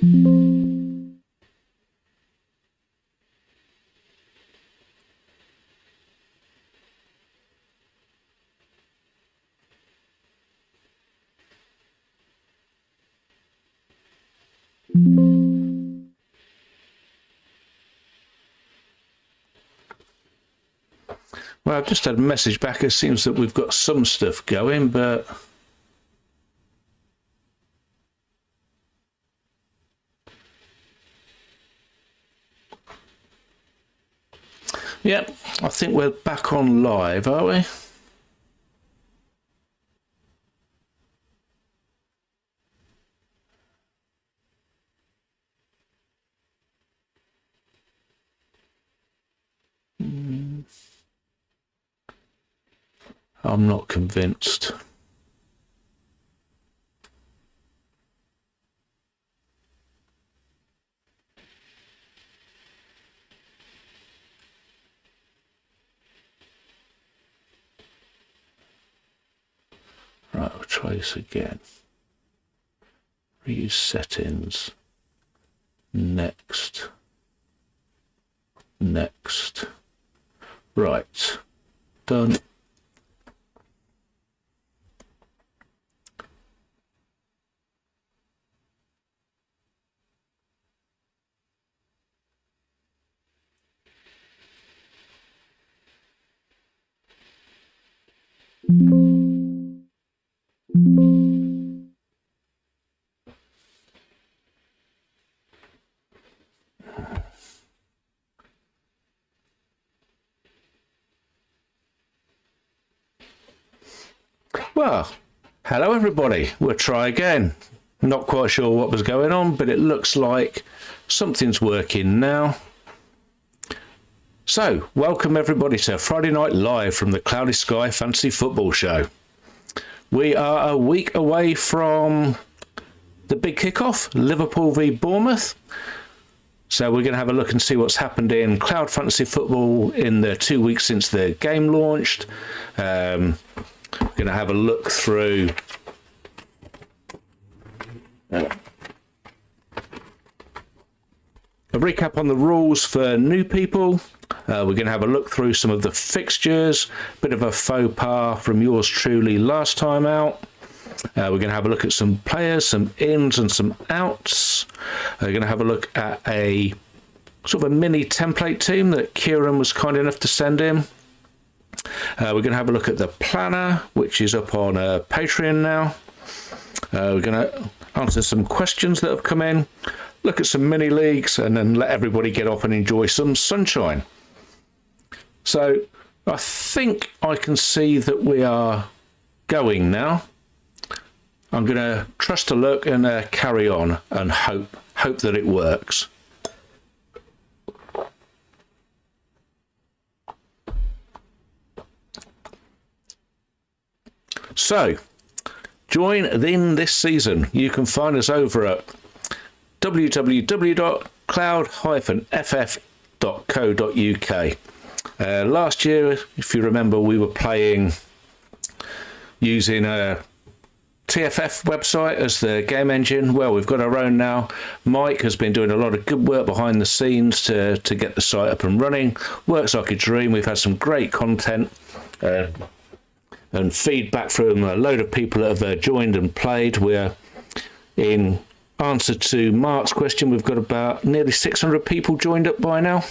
Well, I've just had a message back. It seems that we've got some stuff going, but yep, I think we're back on live, are we? I'm not convinced. Right, we'll try this again. Reuse settings. Next. Next. Right. Done. Well, hello everybody. We'll try again. Not quite sure what was going on, but it looks like something's working now. So, welcome everybody to Friday Night Live from the Cloudy Sky Fantasy Football Show. We are a week away from the big kickoff, Liverpool v Bournemouth. So we're going to have a look and see what's happened in Cloud Fantasy Football in the 2 weeks since the game launched. We're going to have a look through a recap on the rules for new people. We're going to have a look through some of the fixtures, bit of a faux pas from yours truly last time out. We're going to have a look at some players, some ins and some outs. We're going to have a look at a sort of a mini template team that Kieran was kind enough to send in. We're going to have a look at the planner, which is up on Patreon now. We're going to answer some questions that have come in, look at some mini leagues, and then let everybody get off and enjoy some sunshine. So I think I can see that we are going now. I'm going to trust a look and carry on and hope that it works. So, join in this season. You can find us over at www.cloud-ff.co.uk. Last year, if you remember, we were playing using a TFF website as the game engine. Well, we've got our own now. Mike has been doing a lot of good work behind the scenes to get the site up and running. Works like a dream. We've had some great content and feedback from a load of people that have joined and played. We're in answer to Mark's question. We've got about nearly 600 people joined up by now,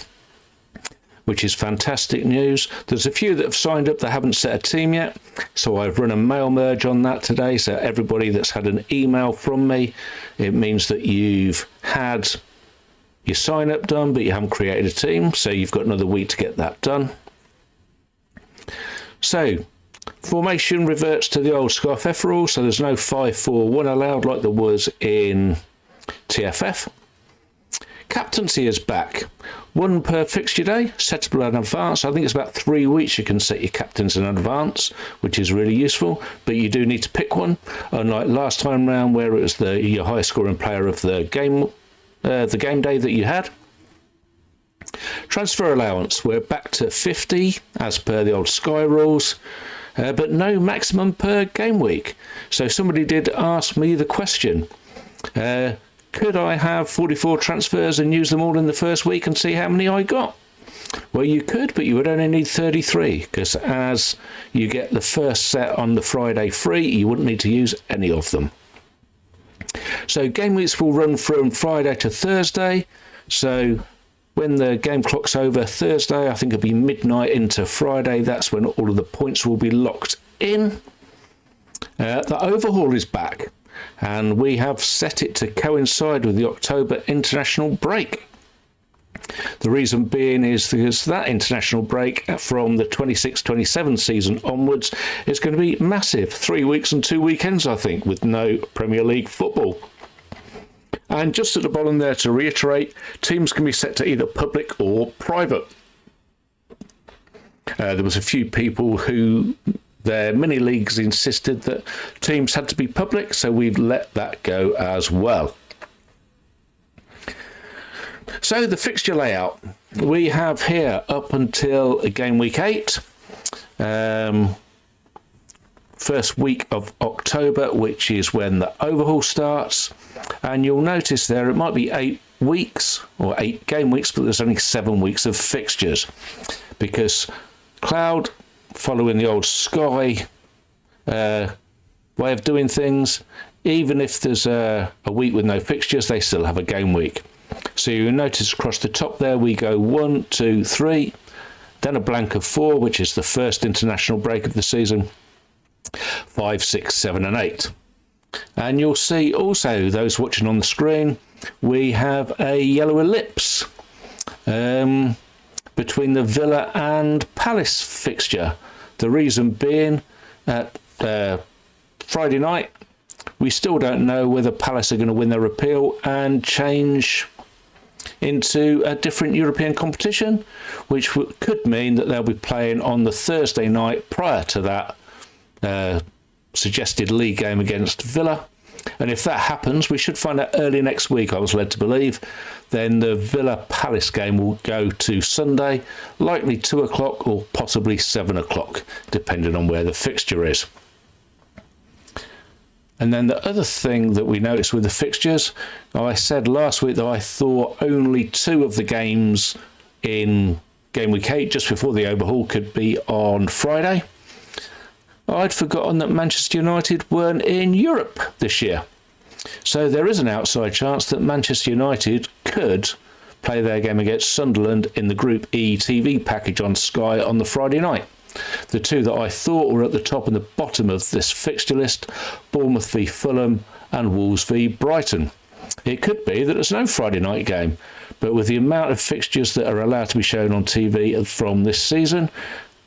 which is fantastic news. There's a few that have signed up that haven't set a team yet, so I've run a mail merge on that today. So everybody that's had an email from me, it means that you've had your sign up done, but you haven't created a team, so you've got another week to get that done. So formation reverts to the old SCFF rule, so there's no 5-4-1 allowed like there was in TFF. Captaincy is back. One per fixture day, settable in advance. I think it's about 3 weeks you can set your captains in advance, which is really useful, but you do need to pick one, unlike last time round where it was your highest scoring player of the game day that you had. Transfer allowance, we're back to 50 as per the old Sky rules, but no maximum per game week. So somebody did ask me the question, could I have 44 transfers and use them all in the first week and see how many I got? Well, you could, but you would only need 33, because as you get the first set on the Friday free, you wouldn't need to use any of them. So game weeks will run from Friday to Thursday. So when the game clock's over Thursday, I think it'll be midnight into Friday. That's when all of the points will be locked in. The overhaul is back, and we have set it to coincide with the October international break. The reason being is because that international break from the 26-27 season onwards is going to be massive. 3 weeks and 2 weekends, I think, with no Premier League football. And just at the bottom there, to reiterate, teams can be set to either public or private. There was a few people who their mini leagues insisted that teams had to be public, so we've let that go as well. So the fixture layout we have here up until game week 8, first week of October, which is when the overhaul starts. And you'll notice there it might be 8 weeks or 8 game weeks, but there's only 7 weeks of fixtures, because Cloud, following the old Sky way of doing things, even if there's a week with no fixtures, they still have a game week. So you'll notice across the top there we go 1, 2, 3, then a blank of 4, which is the first international break of the season, 5, 6, 7 and 8. And you'll see also, those watching on the screen, we have a yellow ellipse between the Villa and Palace fixture. The reason being, at Friday night, we still don't know whether Palace are going to win their appeal and change into a different European competition, which could mean that they'll be playing on the Thursday night prior to that suggested league game against Villa. And if that happens, we should find out early next week, I was led to believe. Then the Villa Palace game will go to Sunday, likely 2 o'clock or possibly 7 o'clock, depending on where the fixture is. And then the other thing that we noticed with the fixtures, I said last week that I thought only 2 of the games in game week 8, just before the overhaul, could be on Friday. I'd forgotten that Manchester United weren't in Europe this year. So there is an outside chance that Manchester United could play their game against Sunderland in the Group E TV package on Sky on the Friday night. The 2 that I thought were at the top and the bottom of this fixture list, Bournemouth v Fulham and Wolves v Brighton. It could be that there's no Friday night game, but with the amount of fixtures that are allowed to be shown on TV from this season,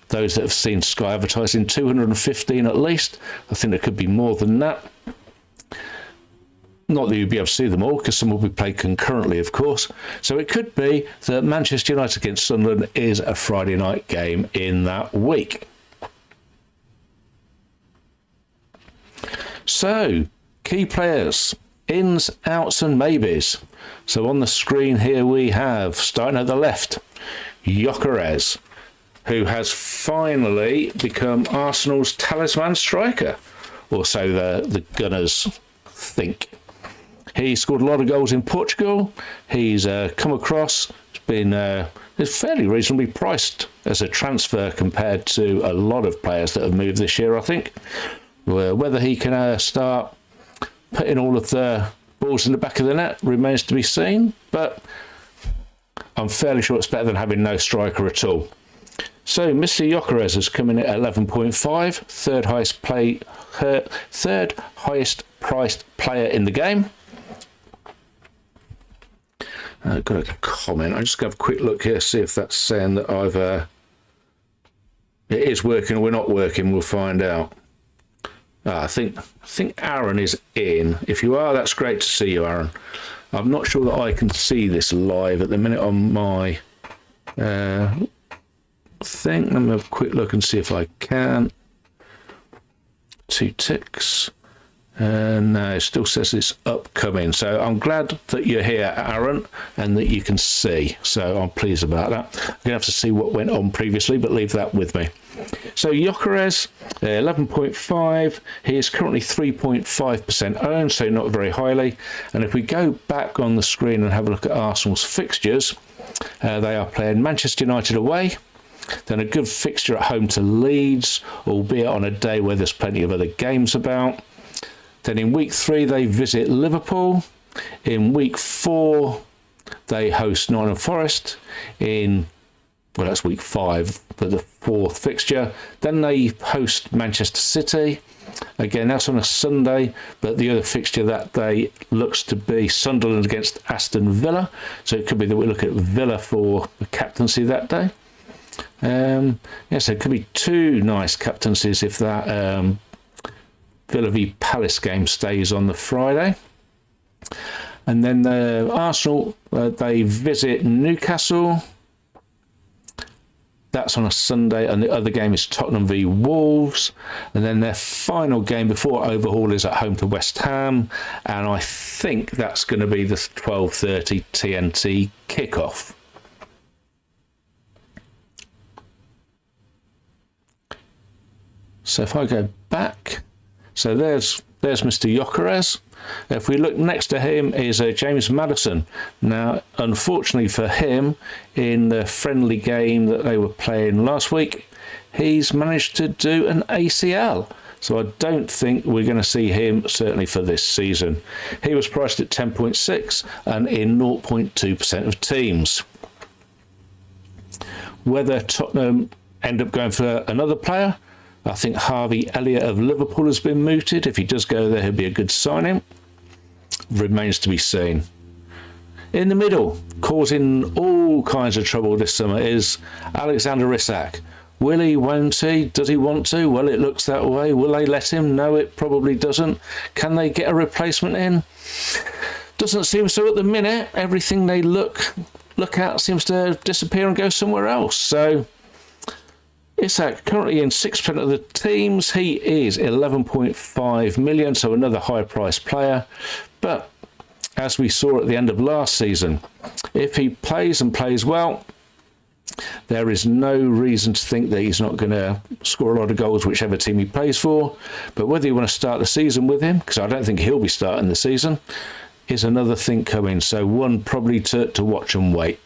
those that have seen Sky advertising 215 at least, I think there could be more than that. Not that you'll be able to see them all, because some will be played concurrently, of course. So it could be that Manchester United against Sunderland is a Friday night game in that week. So, key players, ins, outs and maybes. So on the screen here we have, starting at the left, Gyökeres, who has finally become Arsenal's talisman striker, or so the Gunners think. He scored a lot of goals in Portugal. He's come across, is fairly reasonably priced as a transfer compared to a lot of players that have moved this year, I think. Whether he can start putting all of the balls in the back of the net remains to be seen, but I'm fairly sure it's better than having no striker at all. So Mr. Gyökeres has come in at 11.5, third highest priced player in the game. I've got a comment. I'm just going to have a quick look here, see if that's saying that it is working or we're not working. We'll find out. I think Aaron is in. If you are, that's great to see you, Aaron. I'm not sure that I can see this live at the minute on my thing. Let me have a quick look and see if I can. 2 ticks. No, it still says it's upcoming. So I'm glad that you're here, Aaron, and that you can see. So I'm pleased about that. I'm going to have to see what went on previously, but leave that with me. So Gyökeres, 11.5. He is currently 3.5% owned, so not very highly. And if we go back on the screen and have a look at Arsenal's fixtures, they are playing Manchester United away, then a good fixture at home to Leeds, albeit on a day where there's plenty of other games about. Then in week 3, they visit Liverpool. In week 4, they host Nottingham Forest. Well, that's week 5 for the 4th fixture. Then they host Manchester City. Again, that's on a Sunday, but the other fixture that day looks to be Sunderland against Aston Villa. So it could be that we look at Villa for the captaincy that day. So it could be 2 nice captaincies if that Villa v Palace game stays on the Friday. And then the Arsenal, they visit Newcastle. That's on a Sunday, and the other game is Tottenham v Wolves. And then their final game before overhaul is at home to West Ham, and I think that's going to be the 12:30 TNT kickoff. So if I go back, so there's Mr. Gyökeres. If we look next to him is James Maddison. Now, unfortunately for him, in the friendly game that they were playing last week, he's managed to do an ACL. So I don't think we're going to see him, certainly for this season. He was priced at 10.6 and in 0.2% of teams. Whether Tottenham end up going for another player, I think Harvey Elliott of Liverpool has been mooted. If he does go there, he'll be a good signing. Remains to be seen. In the middle, causing all kinds of trouble this summer, is Alexander Isak. Will he, won't he? Does he want to? Well, it looks that way. Will they let him? No, it probably doesn't. Can they get a replacement in? Doesn't seem so at the minute. Everything they look at seems to disappear and go somewhere else. So Isak currently in 6% of the teams. He is 11.5 million, so another high price player. But as we saw at the end of last season, if he plays and plays well, there is no reason to think that he's not going to score a lot of goals whichever team he plays for. But whether you want to start the season with him, because I don't think he'll be starting the season, is another thing coming. So one probably to watch and wait.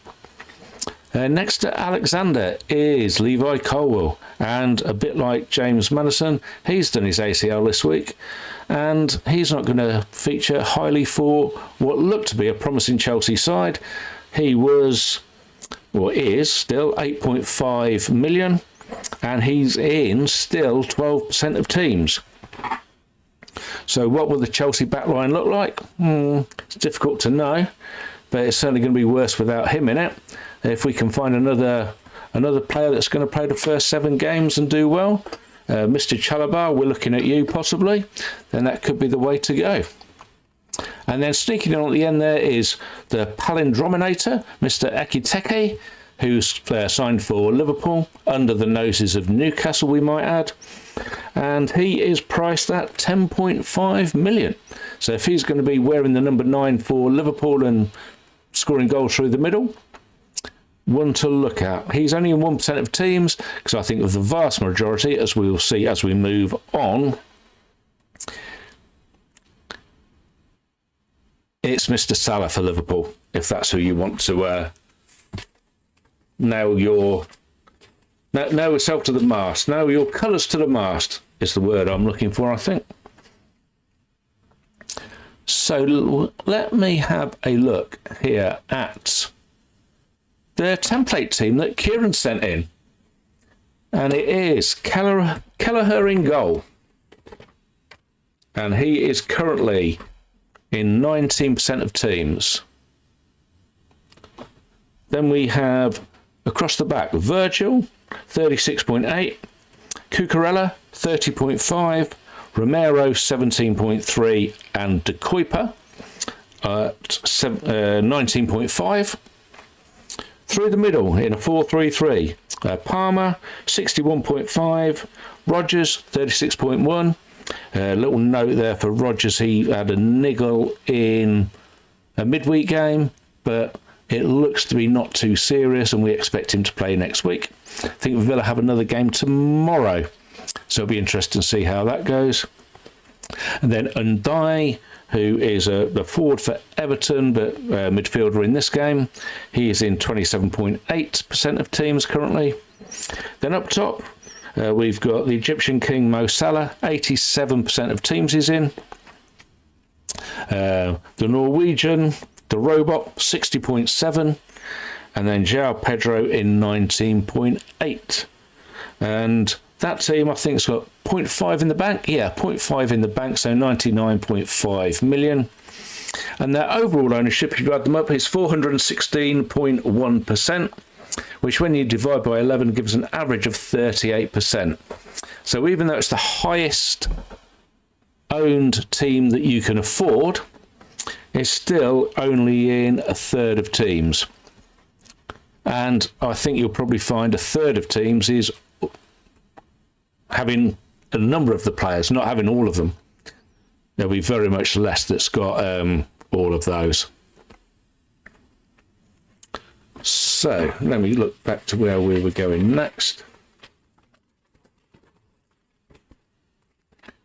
Next to Alexander is Levi Colwill, and a bit like James Maddison, he's done his ACL this week, and he's not going to feature highly for what looked to be a promising Chelsea side. He was, or is still, 8.5 million, and he's in still 12% of teams. So what will the Chelsea backline look like? It's difficult to know, but it's certainly going to be worse without him in it. If we can find another player that's going to play the first 7 games and do well, Mr. Chalobah, we're looking at you possibly, then that could be the way to go. And then sneaking in at the end there is the palindrominator, Mr. Ekitike, who's signed for Liverpool, under the noses of Newcastle, we might add. And he is priced at 10.5 million. So if he's going to be wearing the number 9 for Liverpool and scoring goals through the middle, one to look at. He's only in 1% of teams, because I think of the vast majority, as we will see as we move on, it's Mr. Salah for Liverpool, if that's who you want to nail yourself to the mast. Nail your colours to the mast is the word I'm looking for, I think. So let me have a look here at the template team that Kieran sent in. And it is Kelleher in goal. And he is currently in 19% of teams. Then we have across the back Virgil, 36.8, Cucurella, 30.5, Romero, 17.3, and De Kuyper at 19.5. Through the middle in a 4-3-3, Palmer, 61.5, Rodgers, 36.1. A little note there for Rodgers, he had a niggle in a midweek game, but it looks to be not too serious, and we expect him to play next week. I think Villa have another game tomorrow, so it'll be interesting to see how that goes. And then Undai, who is the forward for Everton, but midfielder in this game. He is in 27.8% of teams currently. Then up top, we've got the Egyptian King Mo Salah, 87% of teams he's in. The Norwegian, the Robot, 60.7. And then João Pedro in 19.8. And that team, I think, has got 0.5 in the bank. Yeah, 0.5 in the bank, so 99.5 million. And their overall ownership, if you add them up, is 416.1%, which when you divide by 11 gives an average of 38%. So even though it's the highest owned team that you can afford, it's still only in a third of teams. And I think you'll probably find a third of teams is having a number of the players, not having all of them. There'll be very much less that's got all of those. So let me look back to where we were going next.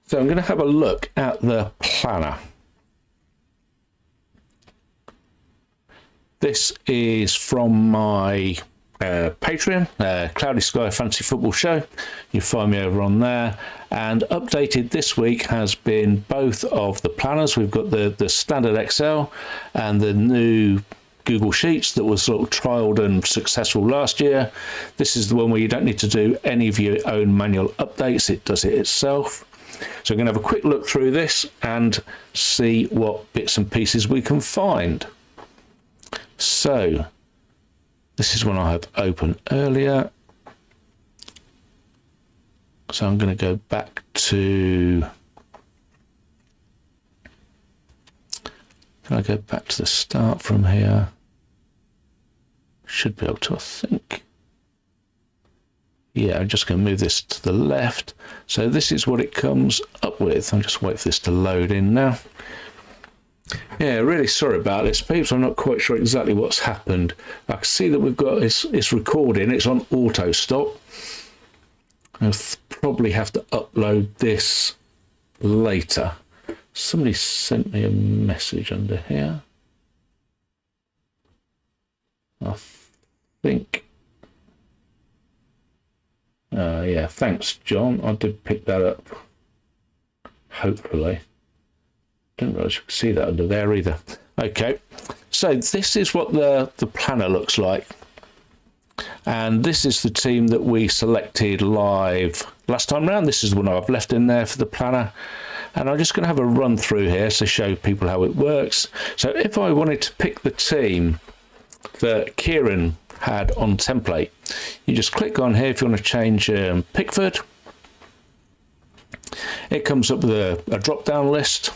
So I'm going to have a look at the planner. This is from my Patreon, Cloudy Sky Fantasy Football Show. You find me over on there. And updated this week has been both of the planners. We've got the standard Excel and the new Google Sheets that was sort of trialed and successful last year. This is the one where you don't need to do any of your own manual updates. It does it itself. So I'm going to have a quick look through this and see what bits and pieces we can find. So this is one I have opened earlier. So I'm going to go back to... Can I go back to the start from here? Should be able to, I think. Yeah, I'm just going to move this to the left. So this is what it comes up with. I'll just wait for this to load in now. Yeah, really sorry about this, peeps. I'm not quite sure exactly what's happened. I can see that we've got it's recording. It's on auto stop. I'll probably have to upload this later. Somebody sent me a message under here. I think. Yeah, thanks, John. I did pick that up. Hopefully. Didn't realise you could see that under there either. Okay, so this is what the planner looks like. And this is the team that we selected live last time round. This is the one I've left in there for the planner. And I'm just going to have a run through here to show people how it works. So if I wanted to pick the team that Kieran had on template, you just click on here if you want to change Pickford. It comes up with a drop-down list.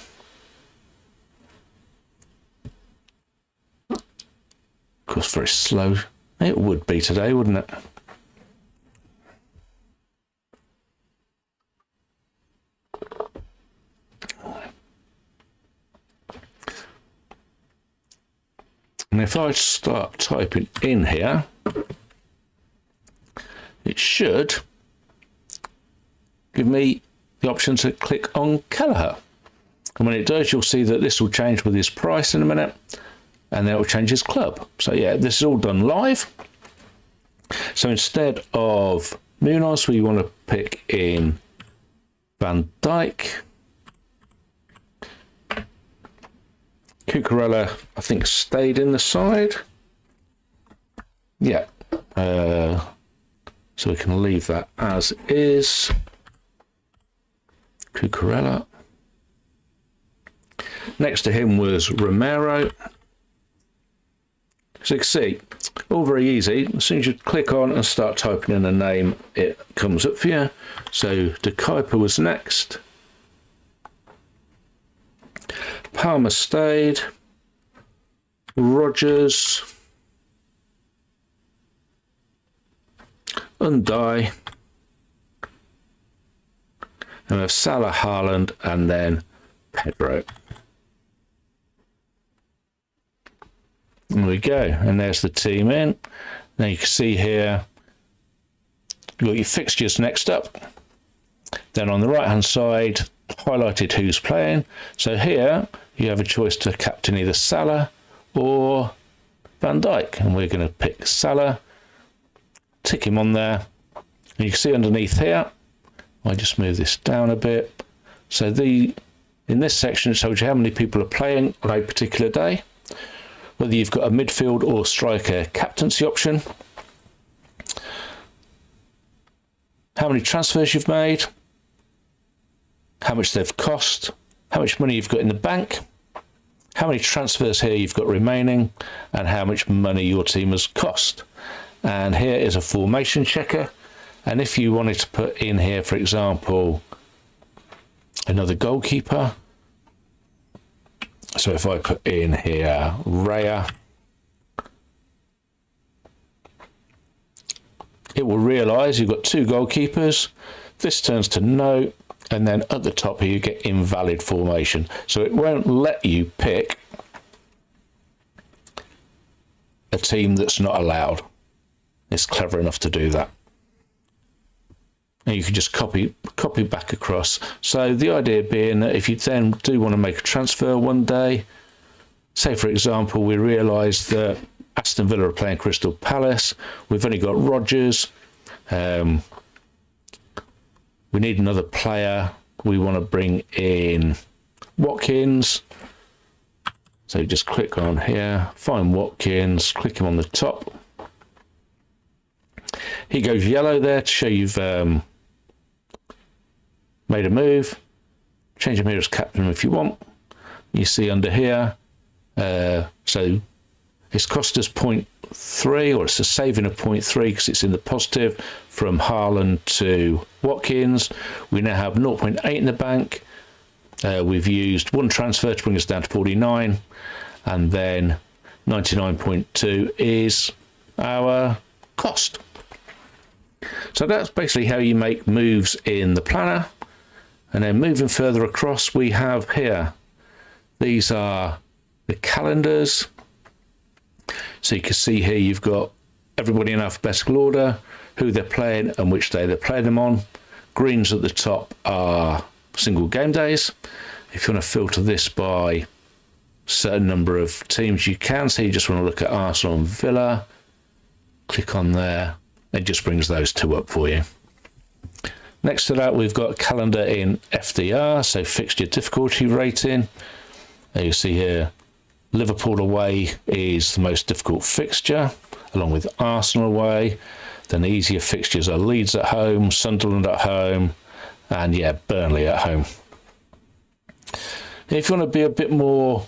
Of course, very slow. It would be today, wouldn't it? And if I start typing in here, it should give me the option to click on Kelleher. And when it does, you'll see that this will change with his price in a minute, and then it will change his club. So yeah, this is all done live. So instead of Munoz, we want to pick in Van Dijk. Cucurella, I think, stayed in the side. Yeah. So we can leave that as is. Cucurella. Next to him was Romero. So you can see, all very easy. As soon as you click on and start typing in a name, it comes up for you. So De Kuyper was next. Palmer stayed. Rodgers. Undai. And we have Salah, Haaland, and then Pedro. There we go. And there's the team in. Now you can see here, you've got your fixtures next up. Then on the right hand side, highlighted who's playing. So here you have a choice to captain either Salah or Van Dijk. And we're going to pick Salah, tick him on there. And you can see underneath here, I just move this down a bit. So in this section, it tells you how many people are playing on a particular day, whether you've got a midfield or striker captaincy option, how many transfers you've made, how much they've cost, how much money you've got in the bank, how many transfers here you've got remaining, and how much money your team has cost. And here is a formation checker. And if you wanted to put in here, for example, another goalkeeper, so if I put in here Raya, it will realise you've got two goalkeepers. This turns to no, and then at the top here you get invalid formation. So it won't let you pick a team that's not allowed. It's clever enough to do that. And you can just copy back across. So the idea being that if you then do want to make a transfer one day, say for example we realise that Aston Villa are playing Crystal Palace, we've only got Rodgers, we need another player, we want to bring in Watkins, so just click on here, find Watkins, click him on the top. He goes yellow there to show you've made a move. Change him here as captain if you want. You see under here, so it's cost us 0.3, or it's a saving of 0.3 because it's in the positive from Haaland to Watkins. We now have 0.8 in the bank. We've used one transfer to bring us down to 49, and then 99.2 is our cost. So that's basically how you make moves in the planner. And then moving further across, we have here, these are the calendars. So you can see here you've got everybody in alphabetical order, who they're playing and which day they're playing them on. Greens at the top are single game days. If you want to filter this by certain number of teams, you can. So you just want to look at Arsenal and Villa, click on there. It just brings those two up for you. Next to that, we've got a calendar in FDR, so fixture difficulty rating. There you see here, Liverpool away is the most difficult fixture, along with Arsenal away. Then the easier fixtures are Leeds at home, Sunderland at home, and yeah, Burnley at home. If you want to be a bit more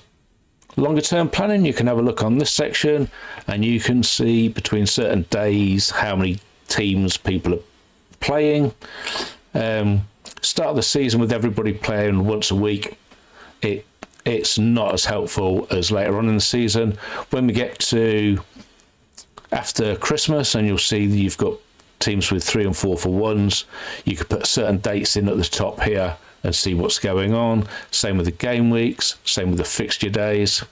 longer term planning, you can have a look on this section and you can see between certain days how many teams people are playing. Start the season with everybody playing once a week. It's not as helpful as later on in the season. When we get to after Christmas, and you'll see that you've got teams with 3 and 4 for ones, you could put certain dates in at the top here and see what's going on. Same with the game weeks, same with the fixture days.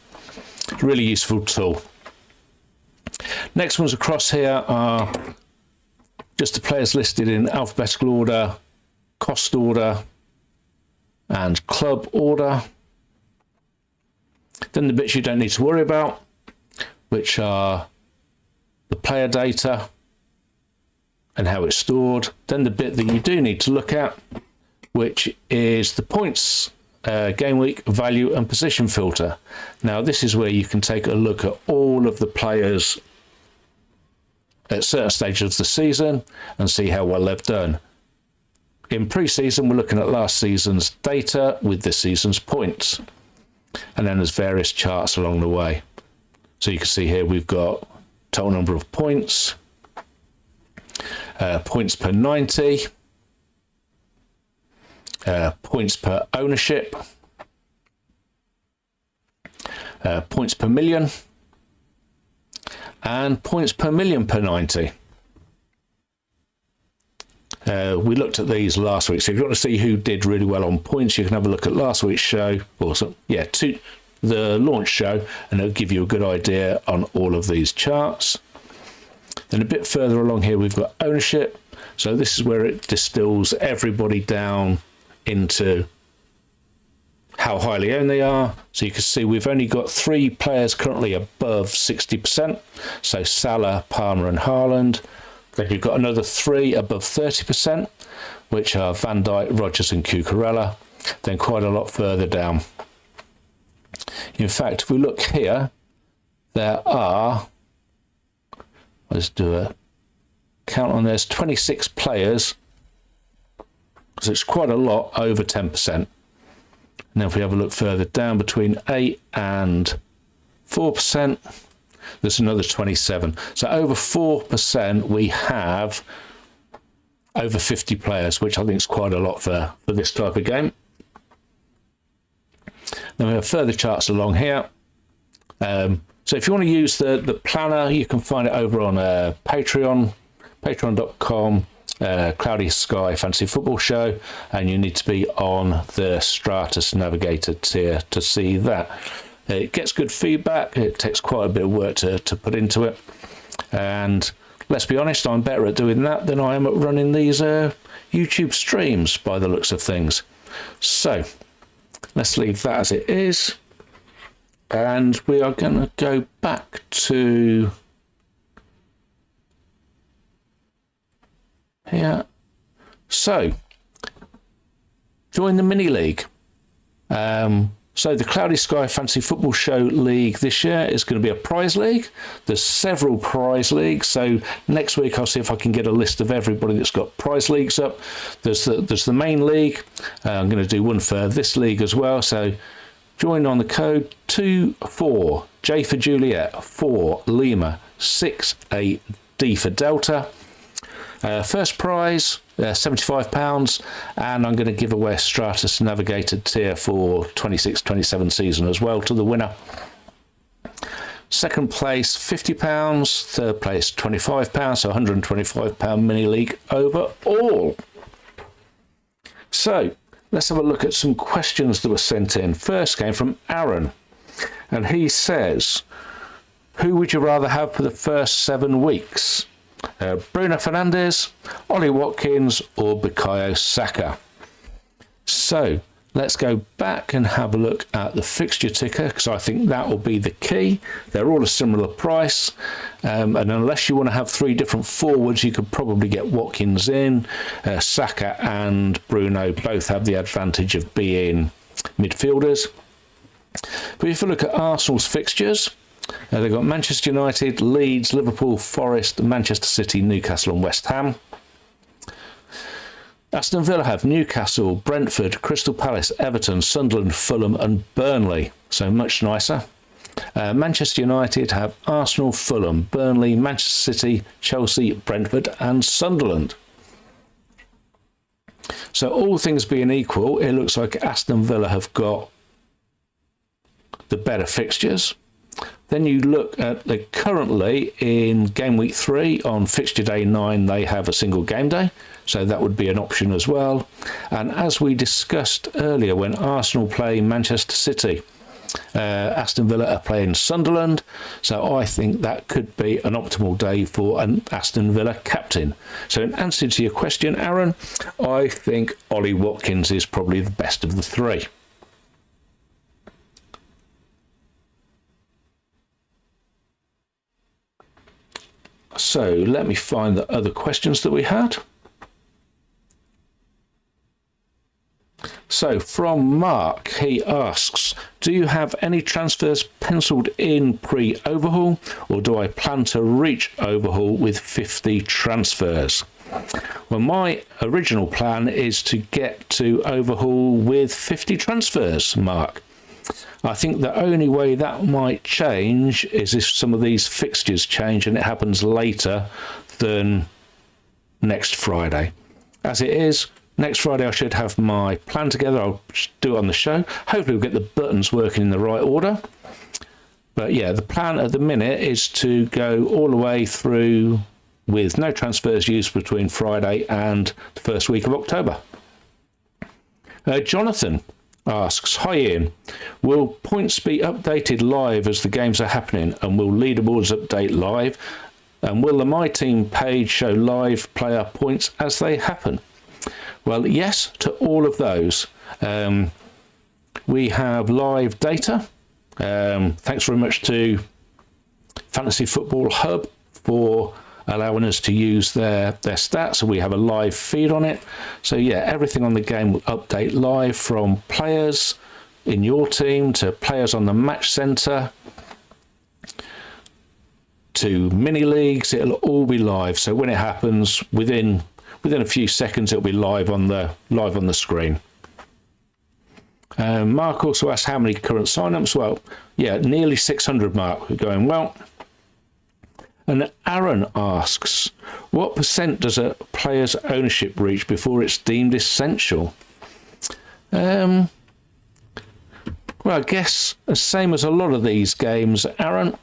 Really useful tool. Next ones across here are just the players listed in alphabetical order, cost order, and club order. Then the bits you don't need to worry about, which are the player data and how it's stored. Then the bit that you do need to look at, which is the points, game week, value and position filter. Now this is where you can take a look at all of the players at certain stages of the season and see how well they've done. In pre-season, we're looking at last season's data with this season's points. And then there's various charts along the way. So you can see here we've got total number of points, points per 90, points per ownership, points per million, and points per million per 90. We looked at these last week, so if you want to see who did really well on points, you can have a look at last week's show. Awesome. Yeah, two the launch show, and it'll give you a good idea on all of these charts. Then a bit further along here, we've got ownership. So this is where it distills everybody down into how highly owned they are. So you can see we've only got 3 players currently above 60%. So Salah, Palmer and Haaland. Then you've got another 3 above 30%, which are Van Dijk, Rodgers and Cucurella. Then quite a lot further down. In fact, if we look here, there are, let's do a count on, there's 26 players. So it's quite a lot over 10%. Now, if we have a look further down, between 8 and 4%, there's another 27. So over 4%, we have over 50 players, which I think is quite a lot for this type of game. Then we have further charts along here. So if you want to use the planner, you can find it over on Patreon, patreon.com. Cloudy Sky Fantasy Football Show, and you need to be on the Stratus Navigator tier to see that. It gets good feedback. It takes quite a bit of work to put into it, and let's be honest, I'm better at doing that than I am at running these YouTube streams by the looks of things. So let's leave that as it is, and we are going to go back to here. So join the mini league. So the Cloudy Sky Fantasy Football Show League this year is going to be a prize league. There's several prize leagues. So next week I'll see if I can get a list of everybody that's got prize leagues up. There's the main league. I'm going to do one for this league as well. So join on the code 24 J for Juliet, 4 Lima, 68 D for Delta. First prize, £75, and I'm going to give away a Stratus Navigator tier for 26-27 season as well to the winner. Second place, £50. Third place, £25, so £125 mini league overall. So let's have a look at some questions that were sent in. First came from Aaron, and he says, who would you rather have for the first 7 weeks? Bruno Fernandes, Ollie Watkins or Bukayo Saka? So let's go back and have a look at the fixture ticker, because I think that will be the key. They're all a similar price, and unless you want to have 3 different forwards, you could probably get Watkins in. Saka and Bruno both have the advantage of being midfielders. But if you look at Arsenal's fixtures, they've got Manchester United, Leeds, Liverpool, Forest, Manchester City, Newcastle and West Ham. Aston Villa have Newcastle, Brentford, Crystal Palace, Everton, Sunderland, Fulham and Burnley. So much nicer. Manchester United have Arsenal, Fulham, Burnley, Manchester City, Chelsea, Brentford and Sunderland. So all things being equal, it looks like Aston Villa have got the better fixtures. Then you look at the currently in game week 3 on fixture day 9, they have a single game day. So that would be an option as well. And as we discussed earlier, when Arsenal play Manchester City, Aston Villa are playing Sunderland. So I think that could be an optimal day for an Aston Villa captain. So in answer to your question, Aaron, I think Ollie Watkins is probably the best of the 3. So let me find the other questions that we had. So from Mark, he asks, do you have any transfers penciled in pre-overhaul, or do I plan to reach overhaul with 50 transfers? Well, my original plan is to get to overhaul with 50 transfers, Mark. I think the only way that might change is if some of these fixtures change and it happens later than next Friday. As it is, next Friday I should have my plan together. I'll do it on the show. Hopefully we'll get the buttons working in the right order. But yeah, the plan at the minute is to go all the way through with no transfers used between Friday and the first week of October. Jonathan asks, hi Ian, will points be updated live as the games are happening, and will leaderboards update live, and will the My Team page show live player points as they happen? Well, yes to all of those. We have live data. Thanks very much to Fantasy Football Hub for allowing us to use their stats, so we have a live feed on it. So yeah, everything on the game will update live, from players in your team to players on the match center to mini leagues. It'll all be live, so when it happens, within a few seconds it'll be live on the screen. Mark also asked how many current signups. Well, yeah, nearly 600, Mark. We're going well. And Aaron asks, what % does a player's ownership reach before it's deemed essential? Well, I guess the same as a lot of these games, Aaron,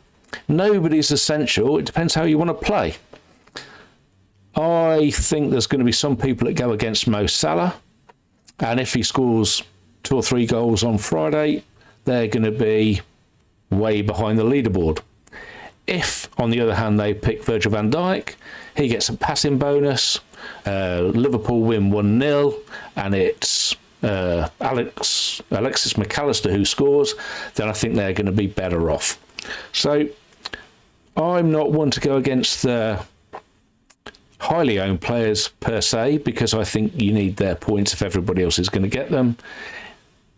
nobody's essential. It depends how you want to play. I think there's going to be some people that go against Mo Salah, and if he scores 2 or 3 goals on Friday, they're going to be way behind the leaderboard. If, on the other hand, they pick Virgil van Dijk, he gets a passing bonus, Liverpool win 1-0, and it's Alexis McAllister who scores, then I think they're going to be better off. So I'm not one to go against the highly owned players per se, because I think you need their points if everybody else is going to get them.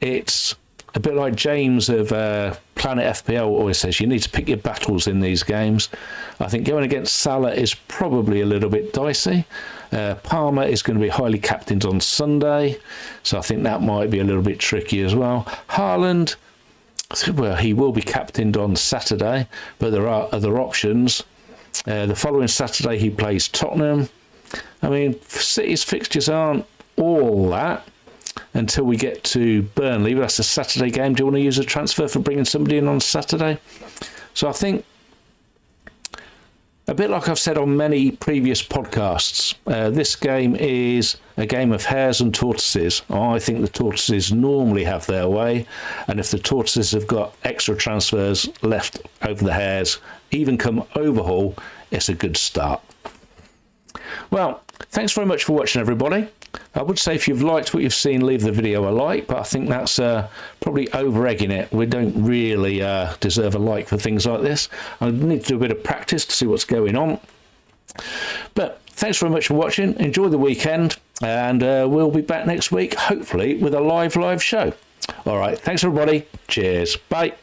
It's a bit like James of Planet FPL always says, you need to pick your battles in these games. I think going against Salah is probably a little bit dicey. Palmer is going to be highly captained on Sunday, so I think that might be a little bit tricky as well. Haaland, well, he will be captained on Saturday, but there are other options. The following Saturday he plays Tottenham. I mean, City's fixtures aren't all that until we get to Burnley, but that's a Saturday game. Do you want to use a transfer for bringing somebody in on Saturday? So I think, a bit like I've said on many previous podcasts, this game is a game of hares and tortoises. I think the tortoises normally have their way, and if the tortoises have got extra transfers left over the hares, even come overhaul, it's a good start. Well, thanks very much for watching, everybody. I would say if you've liked what you've seen, leave the video a like, but I think that's probably over-egging it. We don't really deserve a like for things like this. I need to do a bit of practice to see what's going on. But thanks very much for watching. Enjoy the weekend, and we'll be back next week, hopefully with a live show. All right, thanks everybody. Cheers. Bye.